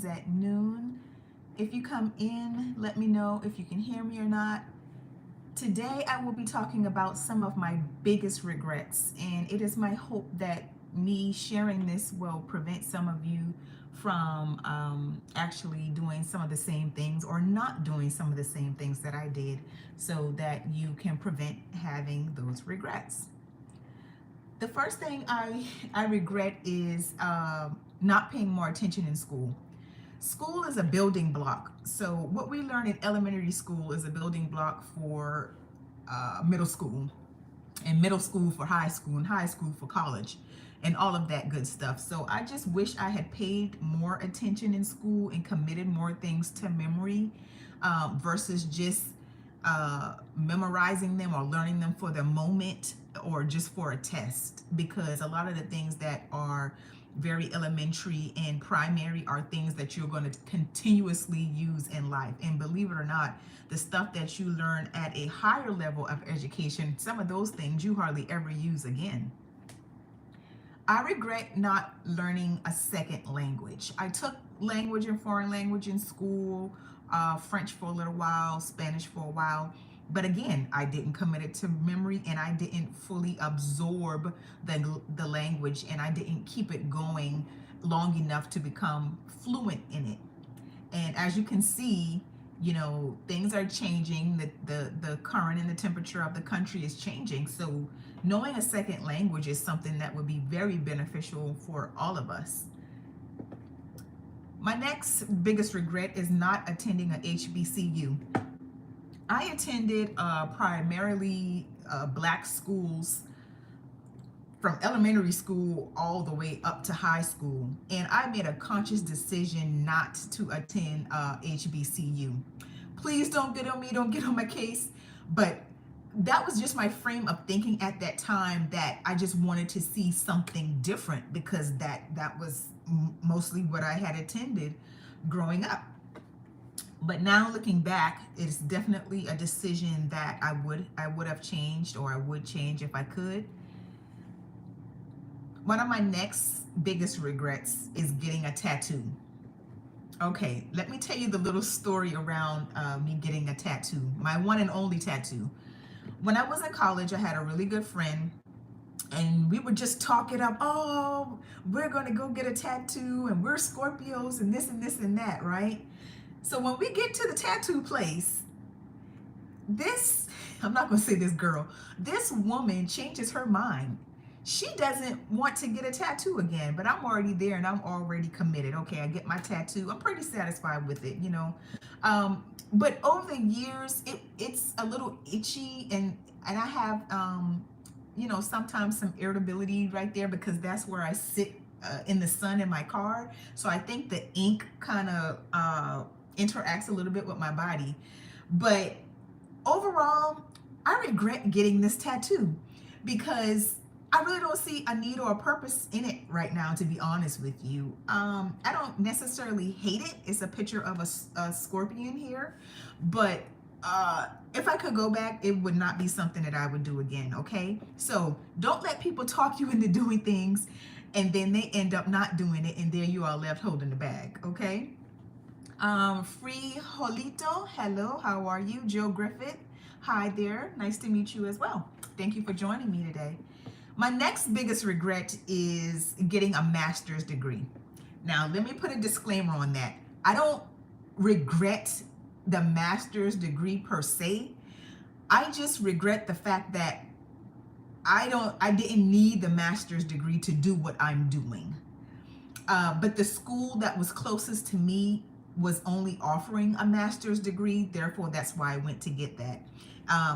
at noon. If you come in, let me know if you can hear me or not. Today, I will be talking about some of my biggest regrets, and it is my hope that me sharing this will prevent some of you from actually doing some of the same things or not doing some of the same things that I did so that you can prevent having those regrets. The first thing I regret is not paying more attention in school. School is a building block. So what we learn in elementary school is a building block for middle school, and middle school for high school, and high school for college, and all of that good stuff. So I just wish I had paid more attention in school and committed more things to memory versus just memorizing them or learning them for the moment or just for a test, because a lot of the things that are very elementary and primary are things that you're going to continuously use in life. And believe it or not, the stuff that you learn at a higher level of education, some of those things you hardly ever use again. I regret not learning a second language. I took language and foreign language in school, French for a little while, Spanish for a while. But again, I didn't commit it to memory, and I didn't fully absorb the language, and I didn't keep it going long enough to become fluent in it. And as you can see, things are changing. The current and the temperature of the country is changing. So knowing a second language is something that would be very beneficial for all of us. My next biggest regret is not attending a HBCU. I attended primarily black schools from elementary school all the way up to high school, and I made a conscious decision not to attend HBCU. Please don't get on me, don't get on my case, but that was just my frame of thinking at that time, that I just wanted to see something different, because that was mostly what I had attended growing up. But now looking back, it's definitely a decision that I would have changed, or I would change if I could. One of my next biggest regrets is getting a tattoo. Okay, let me tell you the little story around me getting a tattoo, my one and only tattoo. When I was in college, I had a really good friend, and we would just talk it up. Oh, we're going to go get a tattoo, and we're Scorpios, and this and this and that, right? So when we get to the tattoo place, I'm not going to say this girl, this woman changes her mind. She doesn't want to get a tattoo again, but I'm already there and I'm already committed. Okay, I get my tattoo. I'm pretty satisfied with it, But over the years, it's a little itchy, and I have, sometimes some irritability right there, because that's where I sit in the sun in my car. So I think the ink kind of interacts a little bit with my body. But overall, I regret getting this tattoo, because I really don't see a need or a purpose in it right now, to be honest with you. I don't necessarily hate it. It's a picture of a scorpion here, but if I could go back, it would not be something that I would do again, okay? So don't let people talk you into doing things, and then they end up not doing it, and there you are left holding the bag, okay? Free Holito, hello, how are you? Joe Griffith, hi there, nice to meet you as well. Thank you for joining me today. My next biggest regret is getting a master's degree. Now, let me put a disclaimer on that. I don't regret the master's degree per se. I just regret the fact that I didn't need the master's degree to do what I'm doing. But the school that was closest to me was only offering a master's degree. Therefore, that's why I went to get that.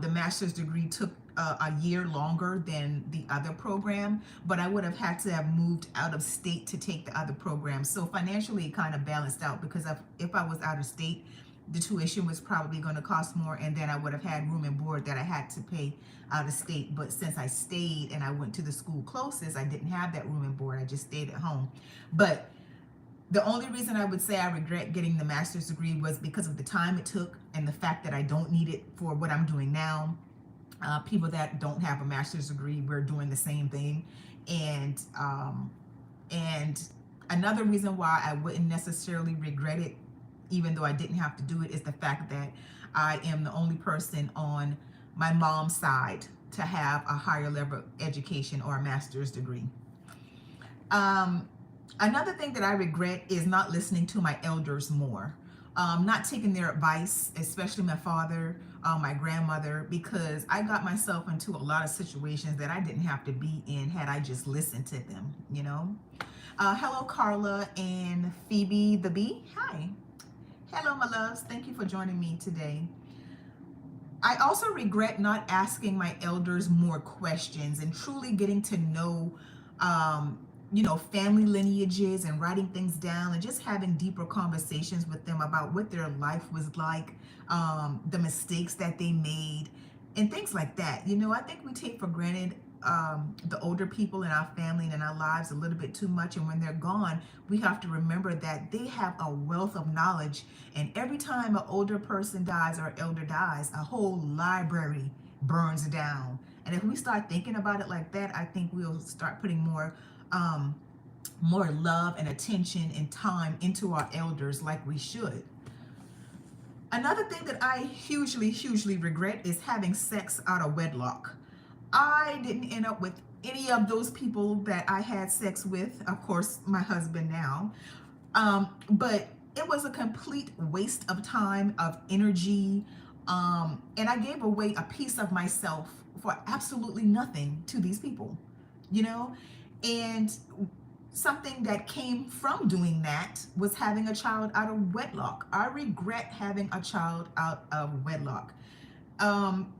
The master's degree took a year longer than the other program, but I would have had to have moved out of state to take the other program. So financially, it kind of balanced out, because if I was out of state, the tuition was probably going to cost more, and then I would have had room and board that I had to pay out of state. But since I stayed and I went to the school closest, I didn't have that room and board. I just stayed at home. But the only reason I would say I regret getting the master's degree was because of the time it took, and the fact that I don't need it for what I'm doing now. People that don't have a master's degree, we're doing the same thing. And Another reason why I wouldn't necessarily regret it, even though I didn't have to do it, is the fact that I am the only person on my mom's side to have a higher level education or a master's degree. Um, Another thing that I regret is not listening to my elders more, not taking their advice, especially my father, my grandmother, because I got myself into a lot of situations that I didn't have to be in had I just listened to them, you know. Hello, Carla and Phoebe the Bee. Hi. Hello, my loves. Thank you for joining me today. I also regret not asking my elders more questions and truly getting to know, um, family lineages and writing things down and just having deeper conversations with them about what their life was like, the mistakes that they made, and things like that. I think we take for granted the older people in our family and in our lives a little bit too much. And when they're gone, we have to remember that they have a wealth of knowledge. And every time an older person dies or elder dies, a whole library burns down. And if we start thinking about it like that, I think we'll start putting um, more love and attention and time into our elders like we should. Another thing that I hugely, hugely regret is having sex out of wedlock. I didn't end up with any of those people that I had sex with, of course, my husband now. But it was a complete waste of time, of energy, and I gave away a piece of myself for absolutely nothing to these people, you know? And something that came from doing that was having a child out of wedlock. I regret having a child out of wedlock.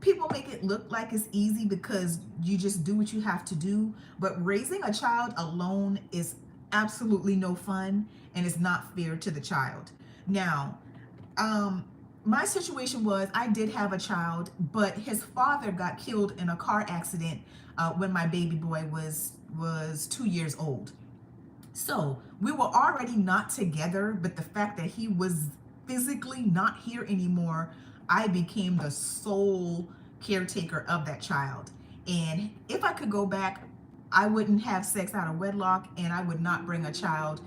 People make it look like it's easy because you just do what you have to do, but raising a child alone is absolutely no fun and it's not fair to the child. Now, my situation was I did have a child, but his father got killed in a car accident when my baby boy was 2 years old. So we were already not together, but the fact that he was physically not here anymore, I became the sole caretaker of that child. And if I could go back, I wouldn't have sex out of wedlock, and I would not bring a child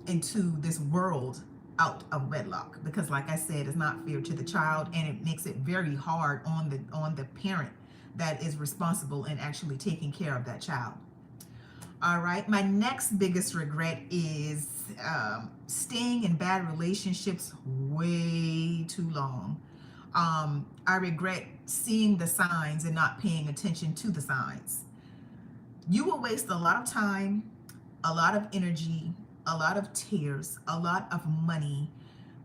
into this world out of wedlock, because like I said, it's not fair to the child, and it makes it very hard on the parent that is responsible in actually taking care of that child. All right, my next biggest regret is staying in bad relationships way too long. I regret seeing the signs and not paying attention to the signs. You will waste a lot of time, a lot of energy, a lot of tears, a lot of money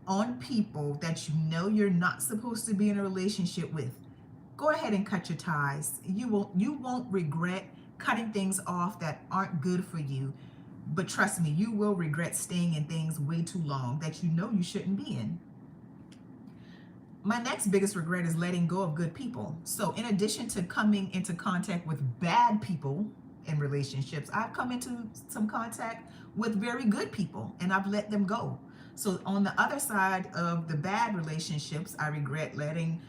on people that you know you're not supposed to be in a relationship with. Go ahead and cut your ties. You won't regret cutting things off that aren't good for you. But trust me, you will regret staying in things way too long that you know you shouldn't be in. My next biggest regret is letting go of good people. So in addition to coming into contact with bad people in relationships, I've come into some contact with very good people and I've let them go. So on the other side of the bad relationships, I regret letting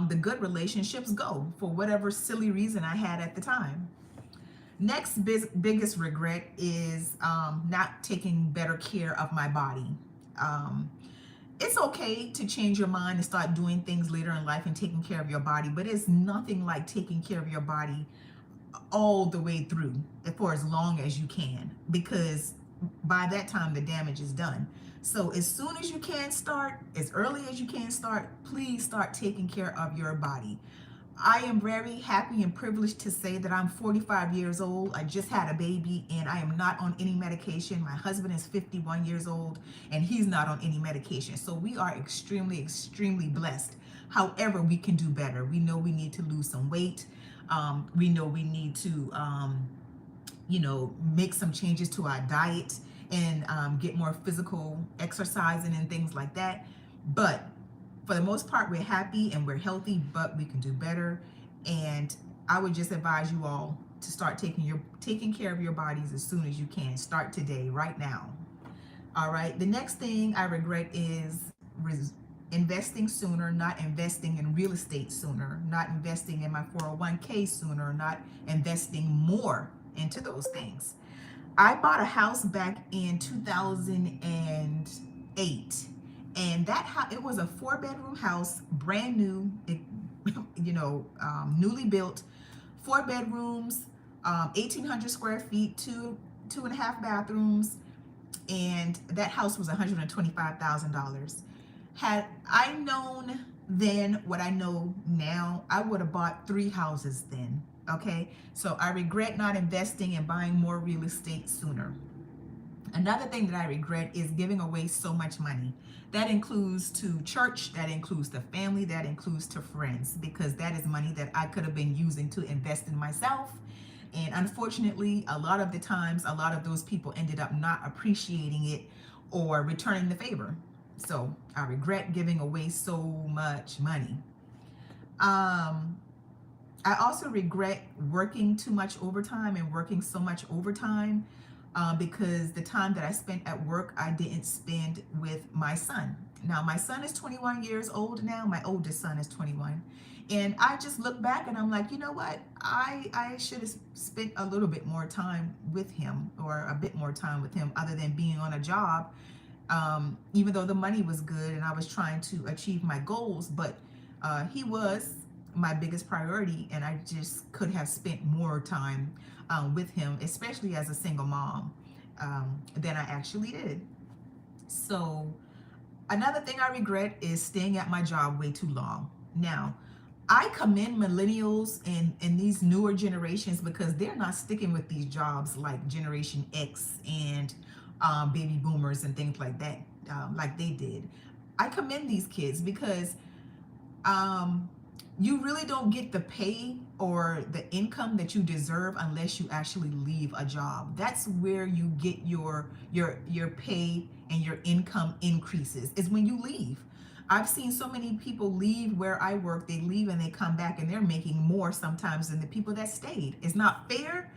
the good relationships go for whatever silly reason I had at the time. Next biggest regret is not taking better care of my body. Um, it's okay to change your mind and start doing things later in life and taking care of your body, but it's nothing like taking care of your body all the way through for as long as you can, because by that time the damage is done. So as soon as you can start, as early as you can start, please start taking care of your body. I am very happy and privileged to say that I'm 45 years old. I just had a baby and I am not on any medication. My husband is 51 years old and he's not on any medication. So we are extremely, extremely blessed. However, we can do better. We know we need to lose some weight. We know we need to, make some changes to our diet and get more physical exercising and things like that. But for the most part, we're happy and we're healthy, but we can do better. And I would just advise you all to start taking care of your bodies as soon as you can. Start today, right now. All right. The next thing I regret is investing sooner, not investing in real estate sooner, not investing in my 401k sooner, not investing more into those things. I bought a house back in 2008, and that house, it was a 4-bedroom house, brand new, newly built, 4 bedrooms, 1,800 square feet, two and a half bathrooms, and that house was $125,000. Had I known then what I know now, I would have bought 3 houses then. Okay, so I regret not investing and buying more real estate sooner. Another thing that I regret is giving away so much money. That includes to church, that includes to family, that includes to friends, because that is money that I could have been using to invest in myself. And unfortunately, a lot of the times, a lot of those people ended up not appreciating it or returning the favor. So I regret giving away so much money. Um, I also regret working too much overtime and working so much overtime because the time that I spent at work, I didn't spend with my son. Now, my son is 21 years old now. My oldest son is 21. And I just look back and I'm like, you know what? I should have spent a little bit more time with him, or a bit more time with him, other than being on a job. Even though the money was good and I was trying to achieve my goals, but he was my biggest priority, and I just could have spent more time with him, especially as a single mom, than I actually did. So another thing I regret is staying at my job way too long. Now, I commend millennials and these newer generations, because they're not sticking with these jobs like Generation X and baby boomers and things like that, like they did. I commend these kids because um, you really don't get the pay or the income that you deserve unless you actually leave a job. That's where you get your pay and your income increases, is when you leave. I've seen so many people leave where I work. They leave and they come back and they're making more sometimes than the people that stayed. It's not fair,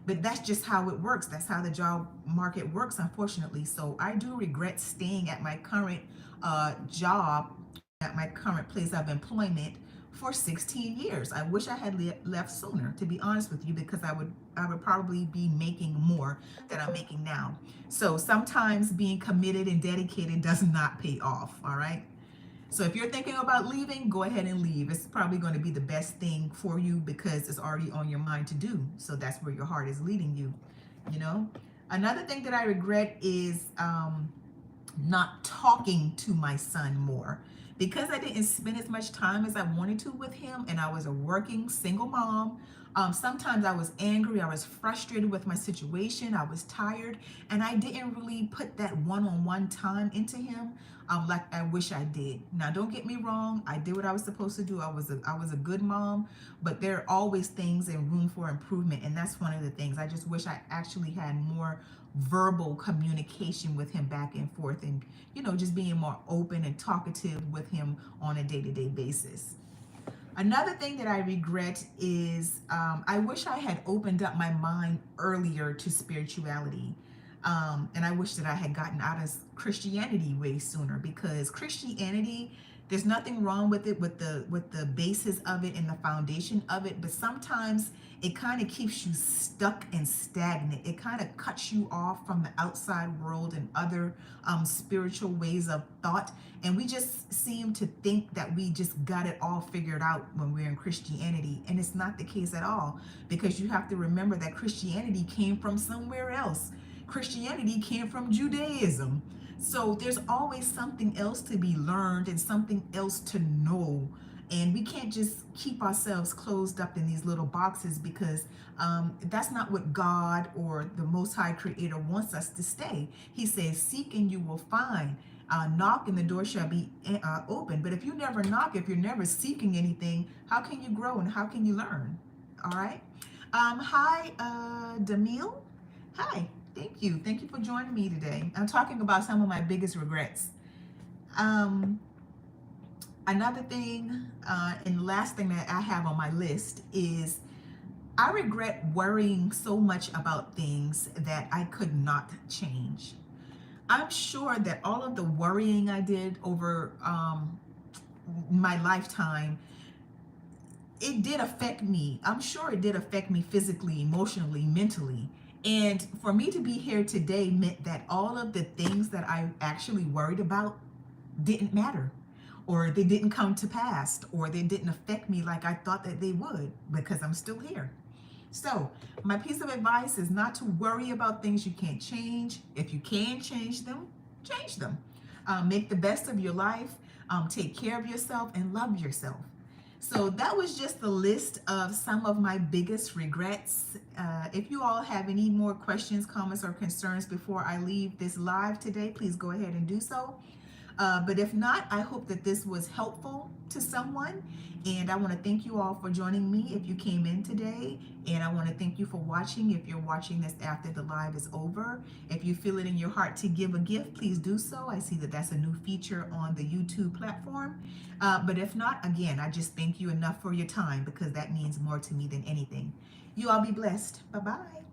but that's just how it works. That's how the job market works, unfortunately. So I do regret staying at my current job, at my current place of employment, for 16 years. I wish I had left sooner, to be honest with you, because I would probably be making more than I'm making now. So sometimes being committed and dedicated does not pay off, all right? So if you're thinking about leaving, go ahead and leave. It's probably going to be the best thing for you because it's already on your mind to do. So that's where your heart is leading you, you know? Another thing that I regret is not talking to my son more, because I didn't spend as much time as I wanted to with him, and I was a working single mom. Sometimes I was angry, I was frustrated with my situation, I was tired, and I didn't really put that one-on-one time into him like I wish I did. Now, don't get me wrong, I did what I was supposed to do. I was a good mom, but there are always things and room for improvement, and that's one of the things. I just wish I actually had more verbal communication with him back and forth, and just being more open and talkative with him on a day-to-day basis. Another thing that I regret is I wish I had opened up my mind earlier to spirituality. And I wish that I had gotten out of Christianity way sooner, because Christianity, there's nothing wrong with it, with the basis of it and the foundation of it, but sometimes it kind of keeps you stuck and stagnant. It kind of cuts you off from the outside world and other spiritual ways of thought. And we just seem to think that we just got it all figured out when we're in Christianity. And it's not the case at all, because you have to remember that Christianity came from somewhere else. Christianity came from Judaism. So there's always something else to be learned and something else to know. And we can't just keep ourselves closed up in these little boxes, because that's not what God or the Most High Creator wants us to stay. He says, seek and you will find. Knock and the door shall be open. But if you never knock, if you're never seeking anything, how can you grow and how can you learn? All right. Hi, Damil. Hi. Thank you. Thank you for joining me today. I'm talking about some of my biggest regrets. Another thing, and last thing that I have on my list is I regret worrying so much about things that I could not change. I'm sure that all of the worrying I did over my lifetime, it did affect me. I'm sure it did affect me physically, emotionally, mentally. And for me to be here today meant that all of the things that I actually worried about didn't matter, or they didn't come to pass, or they didn't affect me like I thought that they would, because I'm still here. So, my piece of advice is not to worry about things you can't change. If you can change them, change them. Make the best of your life, take care of yourself, and love yourself. So, that was just the list of some of my biggest regrets. If you all have any more questions, comments, or concerns before I leave this live today, please go ahead and do so. But if not, I hope that this was helpful to someone. And I want to thank you all for joining me if you came in today. And I want to thank you for watching. If you're watching this after the live is over, if you feel it in your heart to give a gift, please do so. I see that that's a new feature on the YouTube platform. But if not, again, I just thank you enough for your time, because that means more to me than anything. You all be blessed. Bye-bye.